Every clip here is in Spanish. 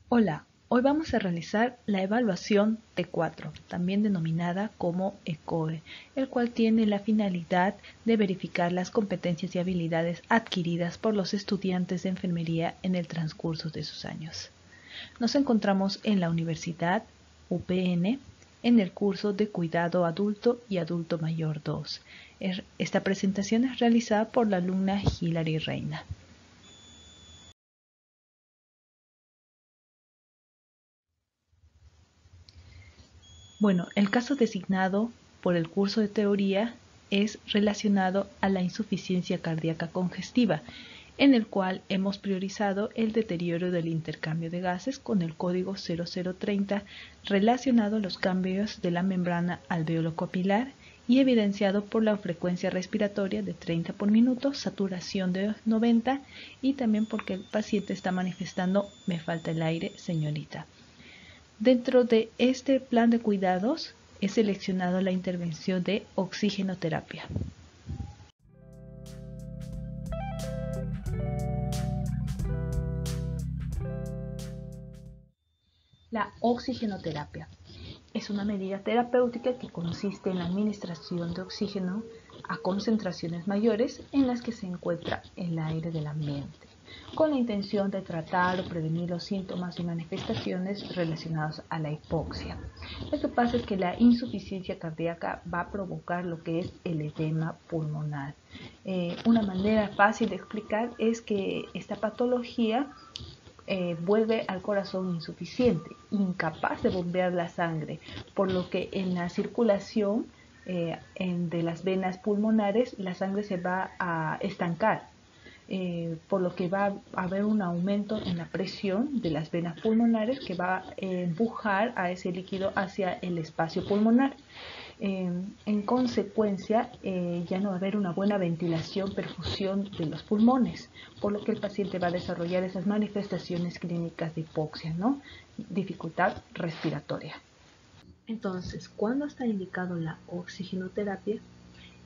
Hola, hoy vamos a realizar la evaluación T4, también denominada como ECOE, el cual tiene la finalidad de verificar las competencias y habilidades adquiridas por los estudiantes de enfermería en el transcurso de sus años. Nos encontramos en la Universidad UPN en el curso de Cuidado Adulto y Adulto Mayor 2. Esta presentación es realizada por la alumna Hilary Reina. Bueno, el caso designado por el curso de teoría es relacionado a la insuficiencia cardíaca congestiva, en el cual hemos priorizado el deterioro del intercambio de gases con el código 0030 relacionado a los cambios de la membrana alveolo-capilar y evidenciado por la frecuencia respiratoria de 30 por minuto, saturación de 90 y también porque el paciente está manifestando "me falta el aire, señorita". Dentro de este plan de cuidados he seleccionado la intervención de oxigenoterapia. La oxigenoterapia es una medida terapéutica que consiste en la administración de oxígeno a concentraciones mayores en las que se encuentra el aire del ambiente, con la intención de tratar o prevenir los síntomas y manifestaciones relacionados a la hipoxia. Lo que pasa es que la insuficiencia cardíaca va a provocar lo que es el edema pulmonar. Una manera fácil de explicar es que esta patología vuelve al corazón insuficiente, incapaz de bombear la sangre, por lo que en la circulación de las venas pulmonares la sangre se va a estancar, por lo que va a haber un aumento en la presión de las venas pulmonares que va a empujar a ese líquido hacia el espacio pulmonar. En consecuencia, ya no va a haber una buena ventilación, perfusión de los pulmones, por lo que el paciente va a desarrollar esas manifestaciones clínicas de hipoxia, ¿no? Dificultad respiratoria. Entonces, ¿cuándo está indicado la oxigenoterapia?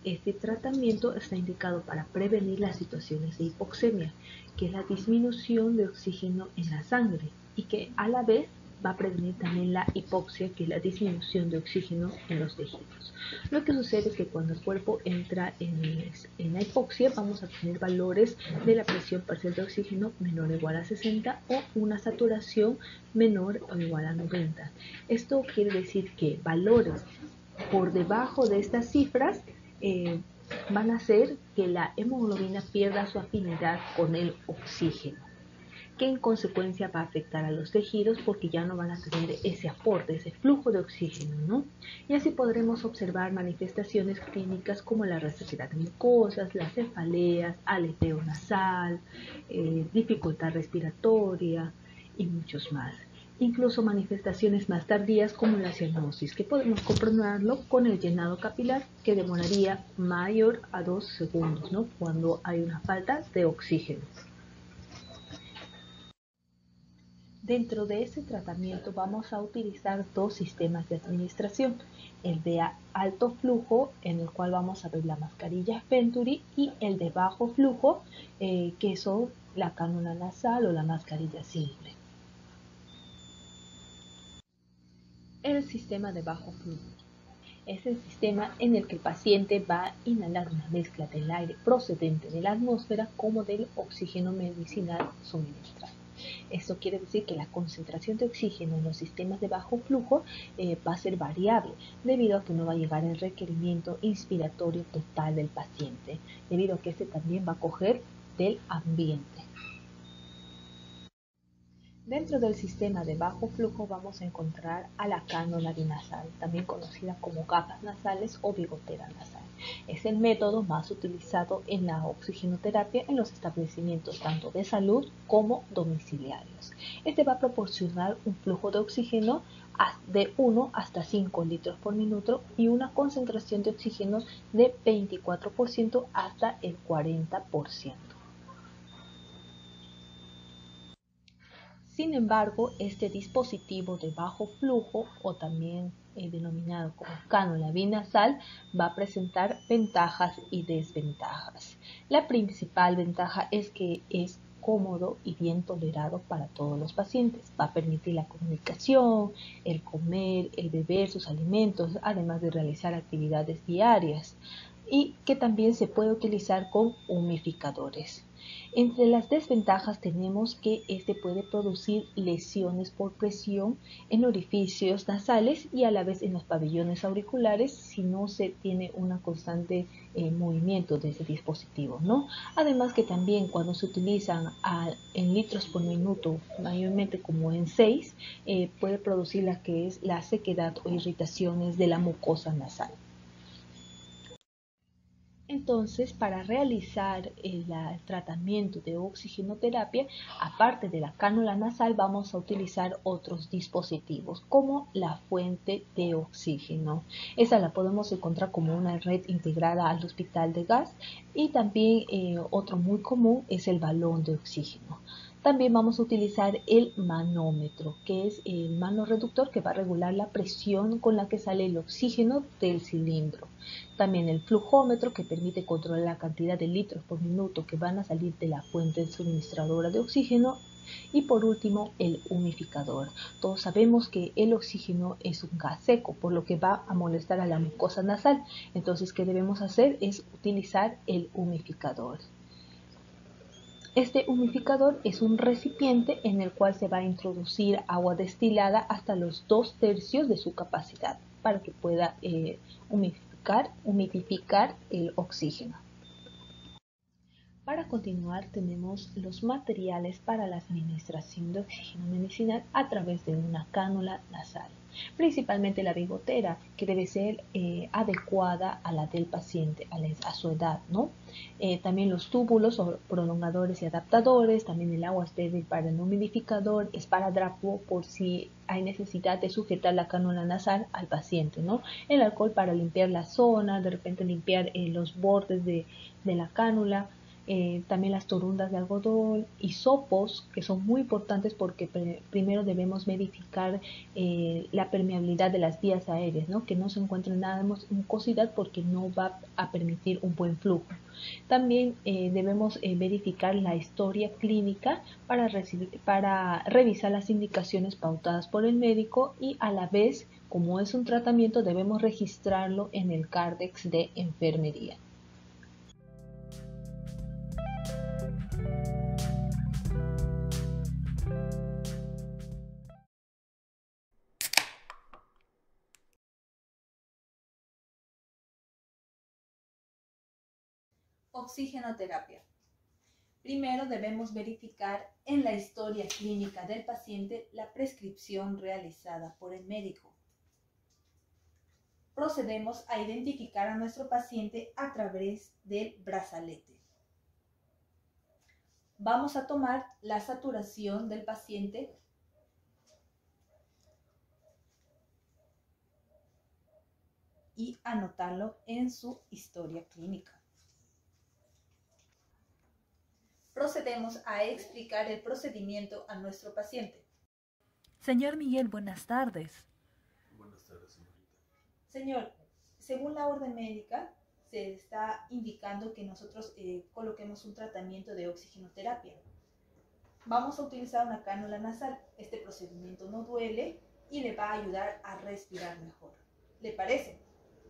Este tratamiento está indicado para prevenir las situaciones de hipoxemia, que es la disminución de oxígeno en la sangre y que a la vez va a prevenir también la hipoxia, que es la disminución de oxígeno en los tejidos. Lo que sucede es que cuando el cuerpo entra en la hipoxia, vamos a tener valores de la presión parcial de oxígeno menor o igual a 60 o una saturación menor o igual a 90. Esto quiere decir que valores por debajo de estas cifras van a hacer que la hemoglobina pierda su afinidad con el oxígeno, que en consecuencia va a afectar a los tejidos porque ya no van a tener ese aporte, ese flujo de oxígeno, ¿no? Y así podremos observar manifestaciones clínicas como la resequedad de mucosas, las cefaleas, aleteo nasal, dificultad respiratoria y muchos más. Incluso manifestaciones más tardías como la cianosis, que podemos comprobarlo con el llenado capilar, que demoraría mayor a 2 segundos, ¿no? Cuando hay una falta de oxígeno. Dentro de este tratamiento vamos a utilizar dos sistemas de administración, el de alto flujo, en el cual vamos a ver la mascarilla Venturi, y el de bajo flujo, que son la cánula nasal o la mascarilla simple. El sistema de bajo flujo es el sistema en el que el paciente va a inhalar una mezcla del aire procedente de la atmósfera como del oxígeno medicinal suministrado. Esto quiere decir que la concentración de oxígeno en los sistemas de bajo flujo va a ser variable, debido a que no va a llegar el requerimiento inspiratorio total del paciente, debido a que este también va a coger del ambiente. Dentro del sistema de bajo flujo vamos a encontrar a la cánula binasal, también conocida como gafas nasales o bigotera nasal. Es el método más utilizado en la oxigenoterapia en los establecimientos tanto de salud como domiciliarios. Este va a proporcionar un flujo de oxígeno de 1 hasta 5 litros por minuto y una concentración de oxígeno de 24% hasta el 40%. Sin embargo, este dispositivo de bajo flujo, o también denominado como cánula binasal, va a presentar ventajas y desventajas. La principal ventaja es que es cómodo y bien tolerado para todos los pacientes. Va a permitir la comunicación, el comer, el beber sus alimentos, además de realizar actividades diarias, y que también se puede utilizar con humidificadores. Entre las desventajas tenemos que este puede producir lesiones por presión en orificios nasales y a la vez en los pabellones auriculares si no se tiene una constante movimiento de ese dispositivo, ¿no? Además que también cuando se utilizan en litros por minuto, mayormente como en 6, puede producir la que es la sequedad o irritaciones de la mucosa nasal. Entonces, para realizar el tratamiento de oxigenoterapia, aparte de la cánula nasal, vamos a utilizar otros dispositivos, como la fuente de oxígeno. Esa la podemos encontrar como una red integrada al hospital de gas, y también otro muy común es el balón de oxígeno. También vamos a utilizar el manómetro, que es el manorreductor que va a regular la presión con la que sale el oxígeno del cilindro. También el flujómetro, que permite controlar la cantidad de litros por minuto que van a salir de la fuente suministradora de oxígeno. Y por último, el humidificador. Todos sabemos que el oxígeno es un gas seco, por lo que va a molestar a la mucosa nasal. Entonces, ¿qué debemos hacer? Es utilizar el humidificador. Este humidificador es un recipiente en el cual se va a introducir agua destilada hasta los 2/3 de su capacidad para que pueda humidificar el oxígeno. Para continuar, tenemos los materiales para la administración de oxígeno medicinal a través de una cánula nasal. Principalmente la bigotera, que debe ser adecuada a la del paciente, a su edad, ¿no? También los túbulos o prolongadores y adaptadores, también el agua estéril para el humidificador, esparadrapo por si hay necesidad de sujetar la cánula nasal al paciente, ¿no? El alcohol para limpiar la zona, de repente limpiar los bordes de la cánula. También las torundas de algodón, hisopos, que son muy importantes porque primero debemos verificar la permeabilidad de las vías aéreas, ¿no? Que no se encuentre nada de mucosidad porque no va a permitir un buen flujo. También debemos verificar la historia clínica para revisar las indicaciones pautadas por el médico, y a la vez, como es un tratamiento, debemos registrarlo en el Cardex de enfermería. Oxigenoterapia. Primero debemos verificar en la historia clínica del paciente la prescripción realizada por el médico. Procedemos a identificar a nuestro paciente a través del brazalete. Vamos a tomar la saturación del paciente y anotarlo en su historia clínica. Procedemos a explicar el procedimiento a nuestro paciente. Señor Miguel, buenas tardes. Buenas tardes, señorita. Señor, según la orden médica, se está indicando que nosotros coloquemos un tratamiento de oxigenoterapia. Vamos a utilizar una cánula nasal. Este procedimiento no duele y le va a ayudar a respirar mejor. ¿Le parece?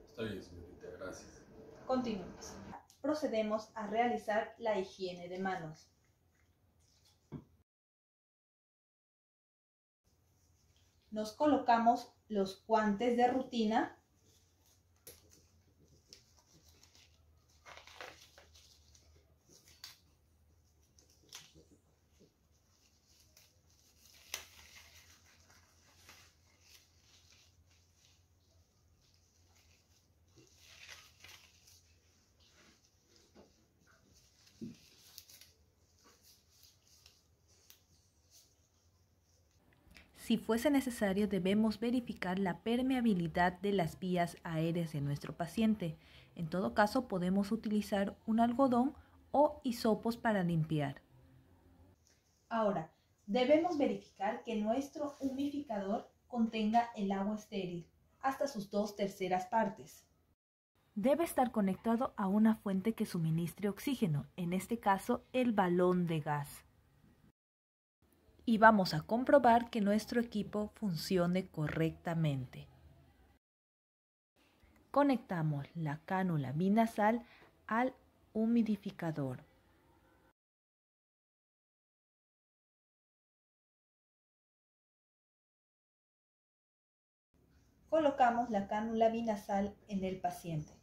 Está bien, señorita, gracias. Continuemos. Procedemos a realizar la higiene de manos. Nos colocamos los guantes de rutina . Si fuese necesario, debemos verificar la permeabilidad de las vías aéreas de nuestro paciente. En todo caso, podemos utilizar un algodón o hisopos para limpiar. Ahora, debemos verificar que nuestro humidificador contenga el agua estéril hasta sus 2/3 partes. Debe estar conectado a una fuente que suministre oxígeno, en este caso el balón de gas. y vamos a comprobar que nuestro equipo funcione correctamente. Conectamos la cánula binasal al humidificador. Colocamos la cánula binasal en el paciente.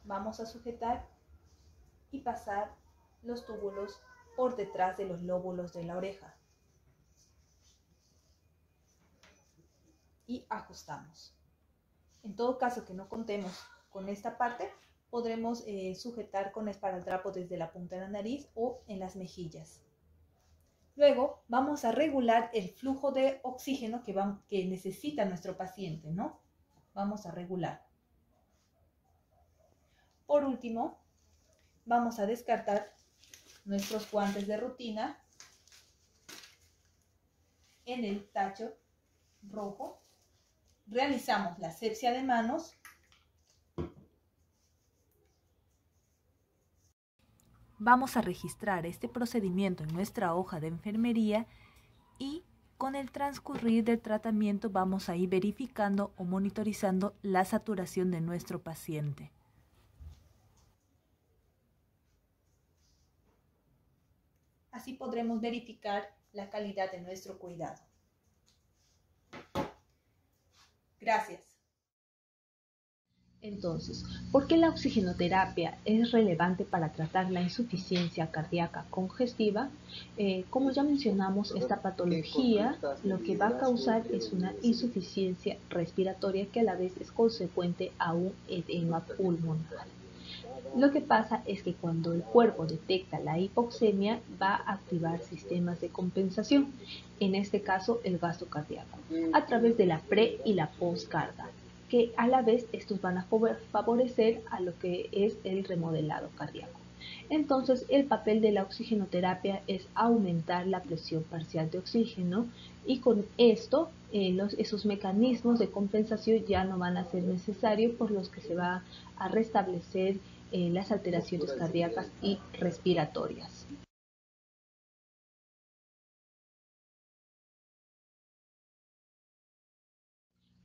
Vamos a sujetar y pasar los túbulos por detrás de los lóbulos de la oreja. Y ajustamos. En todo caso que no contemos con esta parte, podremos sujetar con esparadrapo desde la punta de la nariz o en las mejillas. Luego vamos a regular el flujo de oxígeno que necesita nuestro paciente, ¿no? Vamos a regular. Por último, vamos a descartar nuestros guantes de rutina en el tacho rojo. Realizamos la asepsia de manos. Vamos a registrar este procedimiento en nuestra hoja de enfermería y con el transcurrir del tratamiento vamos a ir verificando o monitorizando la saturación de nuestro paciente. Así podremos verificar la calidad de nuestro cuidado. Gracias. Entonces, ¿por qué la oxigenoterapia es relevante para tratar la insuficiencia cardíaca congestiva? Como ya mencionamos, esta patología lo que va a causar es una insuficiencia respiratoria que a la vez es consecuente a un edema pulmonar. Lo que pasa es que cuando el cuerpo detecta la hipoxemia va a activar sistemas de compensación, en este caso el gasto cardíaco, a través de la pre y la poscarga, que a la vez estos van a favorecer a lo que es el remodelado cardíaco. Entonces el papel de la oxigenoterapia es aumentar la presión parcial de oxígeno y con esto esos mecanismos de compensación ya no van a ser necesarios, por los que se va a restablecer las alteraciones cardíacas y respiratorias.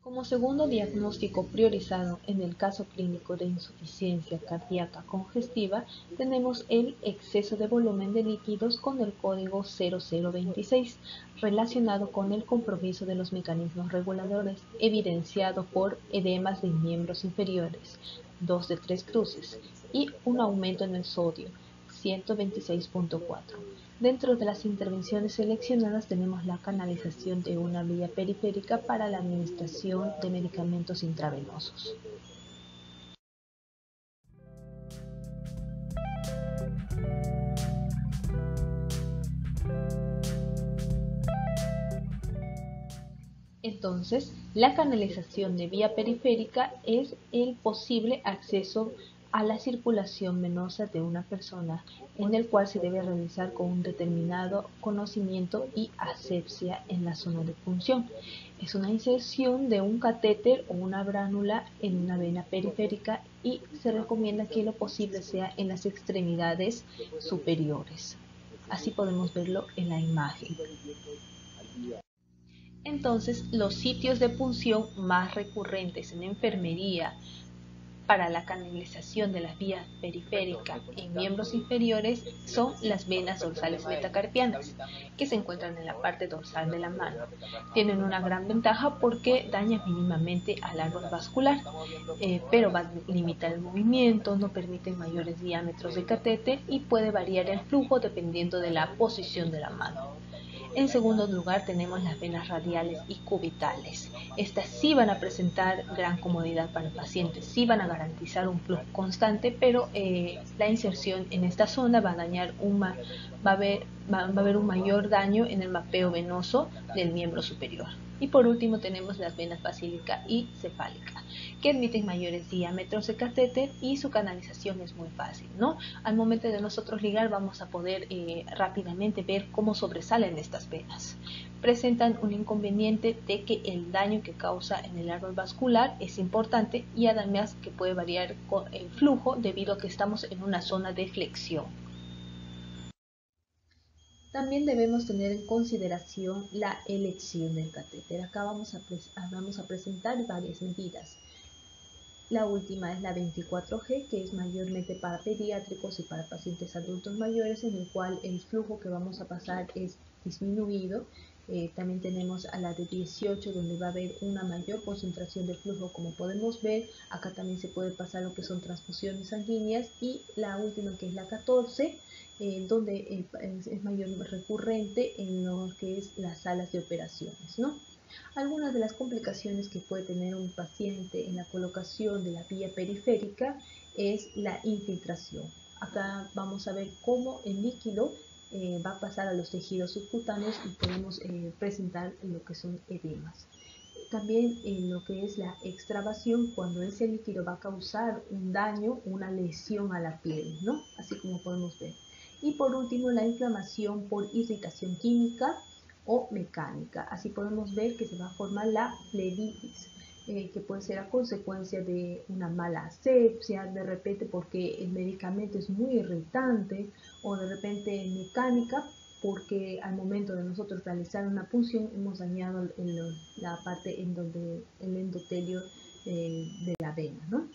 Como segundo diagnóstico priorizado en el caso clínico de insuficiencia cardíaca congestiva, tenemos el exceso de volumen de líquidos con el código 0026, relacionado con el compromiso de los mecanismos reguladores, evidenciado por edemas de miembros inferiores, 2 de 3 cruces, y un aumento en el sodio, 126.4. Dentro de las intervenciones seleccionadas tenemos la canalización de una vía periférica para la administración de medicamentos intravenosos. Entonces, la canalización de vía periférica es el posible acceso a la circulación venosa de una persona, en el cual se debe realizar con un determinado conocimiento y asepsia en la zona de punción. Es una inserción de un catéter o una bránula en una vena periférica y se recomienda que lo posible sea en las extremidades superiores. Así podemos verlo en la imagen. Entonces, los sitios de punción más recurrentes en enfermería para la canalización de las vías periféricas en miembros inferiores son las venas dorsales metacarpianas, que se encuentran en la parte dorsal de la mano. Tienen una gran ventaja porque dañan mínimamente al árbol vascular, pero van a limitar el movimiento, no permiten mayores diámetros de catéter y puede variar el flujo dependiendo de la posición de la mano. En segundo lugar tenemos las venas radiales y cubitales. Estas sí van a presentar gran comodidad para el paciente, sí van a garantizar un flujo constante, pero la inserción en esta zona va a dañar va a haber un mayor daño en el mapeo venoso del miembro superior. Y por último tenemos las venas basílica y cefálica, que admiten mayores diámetros de catéter y su canalización es muy fácil, ¿no? Al momento de nosotros ligar vamos a poder rápidamente ver cómo sobresalen estas venas. presentan un inconveniente de que el daño que causa en el árbol vascular es importante y además que puede variar con el flujo debido a que estamos en una zona de flexión. También debemos tener en consideración la elección del catéter. Acá vamos a presentar varias medidas. La última es la 24G, que es mayormente para pediátricos y para pacientes adultos mayores, en el cual el flujo que vamos a pasar es disminuido. También tenemos a la de 18, donde va a haber una mayor concentración de flujo, como podemos ver. Acá también se puede pasar lo que son transfusiones sanguíneas. Y la última, que es la 14, donde es mayor recurrente en lo que es las salas de operaciones, ¿no? Algunas de las complicaciones que puede tener un paciente en la colocación de la vía periférica es la infiltración. Acá vamos a ver cómo el líquido va a pasar a los tejidos subcutáneos y podemos presentar lo que son edemas. También en lo que es la extravasación, cuando ese líquido va a causar un daño, una lesión a la piel, ¿no? Así como podemos ver. Y por último, la inflamación por irritación química o mecánica. Así podemos ver que se va a formar la flebitis, que puede ser a consecuencia de una mala asepsia, de repente porque el medicamento es muy irritante, o de repente mecánica porque al momento de nosotros realizar una punción hemos dañado la parte en donde el endotelio de la vena, ¿no?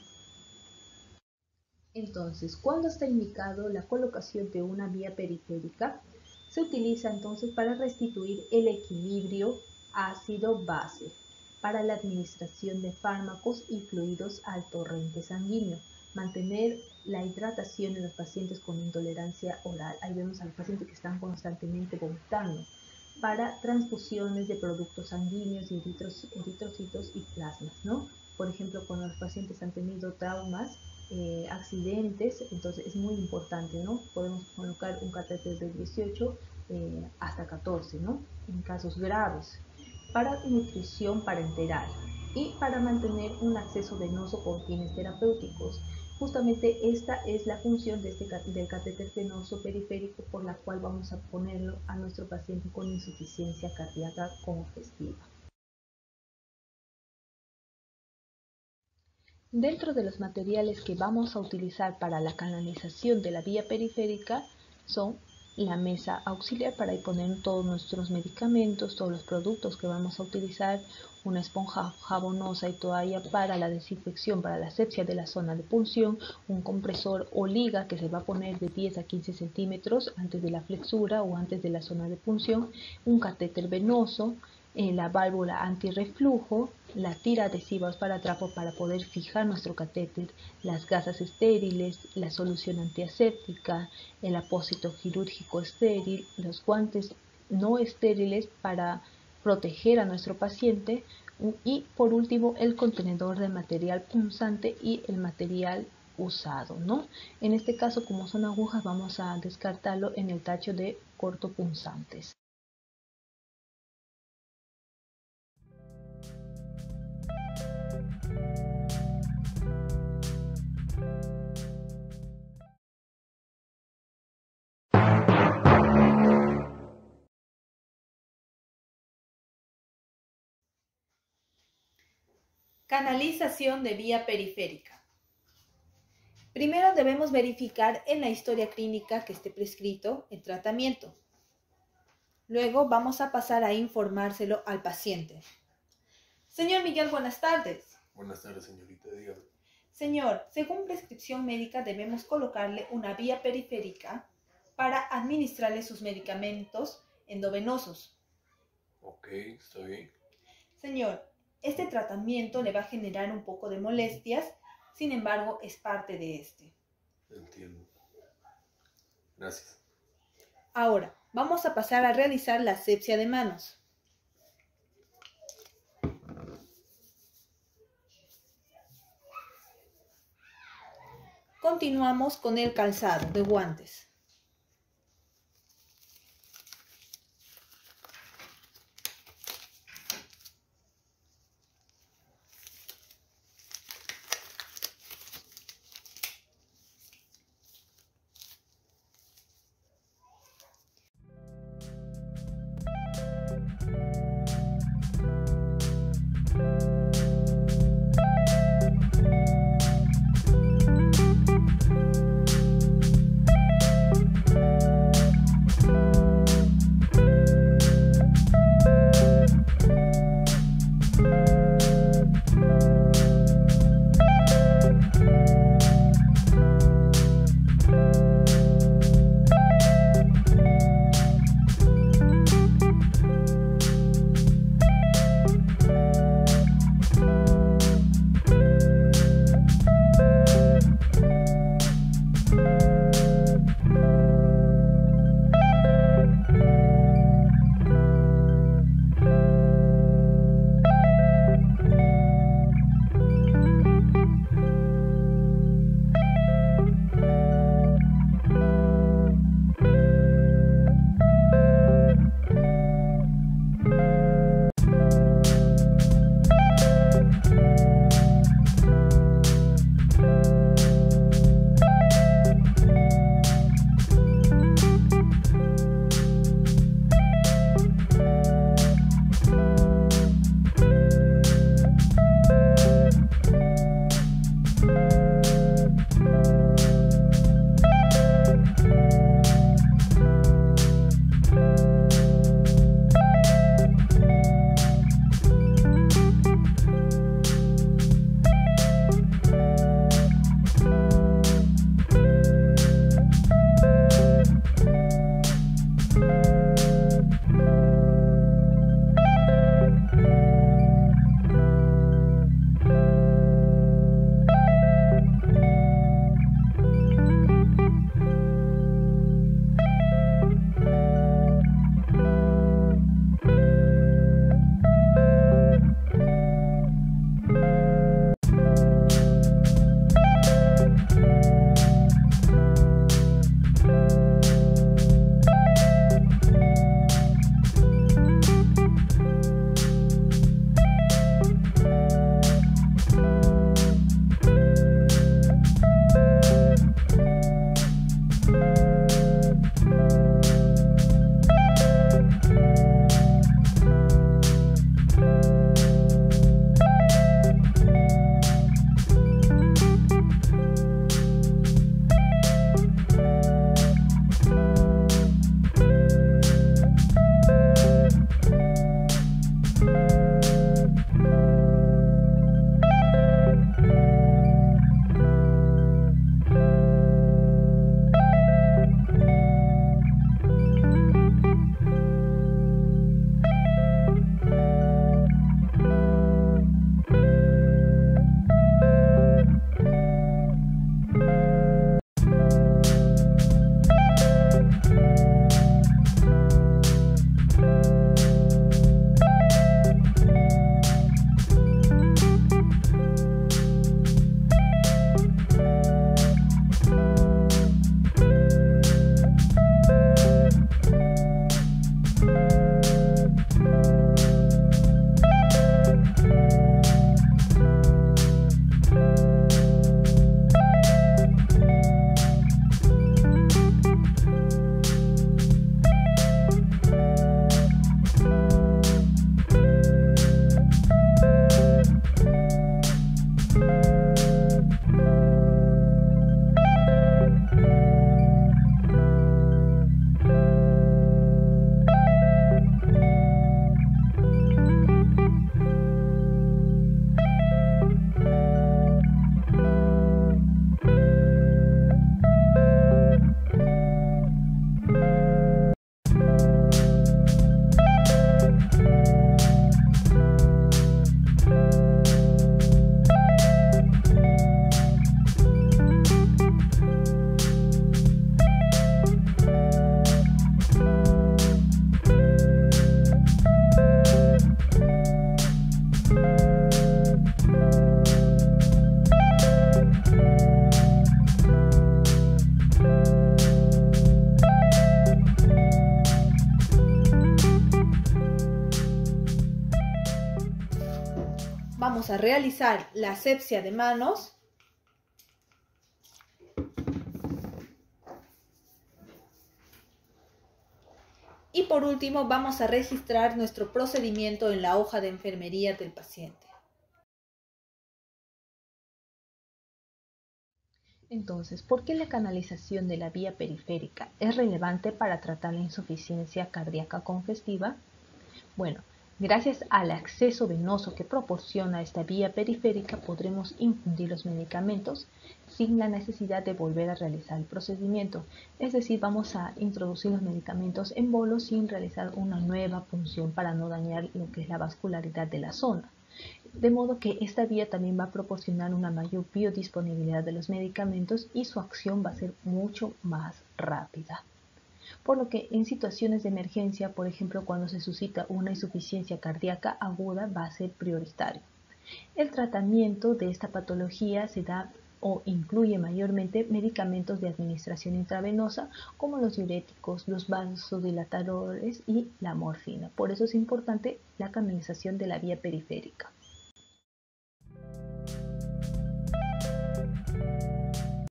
Entonces, ¿cuándo está indicado la colocación de una vía periférica? Se utiliza entonces para restituir el equilibrio ácido-base, para la administración de fármacos y fluidos al torrente sanguíneo, mantener la hidratación en los pacientes con intolerancia oral. Ahí vemos a los pacientes que están constantemente vomitando, para transfusiones de productos sanguíneos y eritrocitos y plasmas, ¿no? Por ejemplo, cuando los pacientes han tenido traumas, accidentes, entonces es muy importante, ¿no? Podemos colocar un catéter de 18 hasta 14, ¿no? En casos graves, para nutrición parenteral y para mantener un acceso venoso con fines terapéuticos. Justamente esta es la función del catéter venoso periférico, por la cual vamos a ponerlo a nuestro paciente con insuficiencia cardíaca congestiva. Dentro de los materiales que vamos a utilizar para la canalización de la vía periférica son la mesa auxiliar, para ahí poner todos nuestros medicamentos, todos los productos que vamos a utilizar, una esponja jabonosa y toalla para la desinfección, para la asepsia de la zona de punción, un compresor o liga que se va a poner de 10 a 15 centímetros antes de la flexura o antes de la zona de punción, un catéter venoso, la válvula antirreflujo, la tira adhesiva o esparadrapo para poder fijar nuestro catéter, las gasas estériles, la solución antiaséptica, el apósito quirúrgico estéril, los guantes no estériles para proteger a nuestro paciente y por último el contenedor de material punzante y el material usado, ¿no? En este caso, como son agujas, vamos a descartarlo en el tacho de cortopunzantes. Canalización de vía periférica. Primero debemos verificar en la historia clínica que esté prescrito el tratamiento. Luego vamos a pasar a informárselo al paciente. Señor Miguel, buenas tardes. Buenas tardes, señorita, dígame. Señor, según prescripción médica debemos colocarle una vía periférica para administrarle sus medicamentos endovenosos. Ok, está bien. Señor, este tratamiento le va a generar un poco de molestias, sin embargo, es parte de este. Entiendo. Gracias. Ahora, vamos a pasar a realizar la asepsia de manos. Continuamos con el calzado de guantes. a realizar la asepsia de manos. Y por último, vamos a registrar nuestro procedimiento en la hoja de enfermería del paciente. Entonces, ¿por qué la canalización de la vía periférica es relevante para tratar la insuficiencia cardíaca congestiva? Bueno, gracias al acceso venoso que proporciona esta vía periférica podremos infundir los medicamentos sin la necesidad de volver a realizar el procedimiento. Es decir, vamos a introducir los medicamentos en bolo sin realizar una nueva punción para no dañar lo que es la vascularidad de la zona. De modo que esta vía también va a proporcionar una mayor biodisponibilidad de los medicamentos y su acción va a ser mucho más rápida. Por lo que en situaciones de emergencia, por ejemplo, cuando se suscita una insuficiencia cardíaca aguda, va a ser prioritario. El tratamiento de esta patología se da o incluye mayormente medicamentos de administración intravenosa como los diuréticos, los vasodilatadores y la morfina. Por eso es importante la canalización de la vía periférica.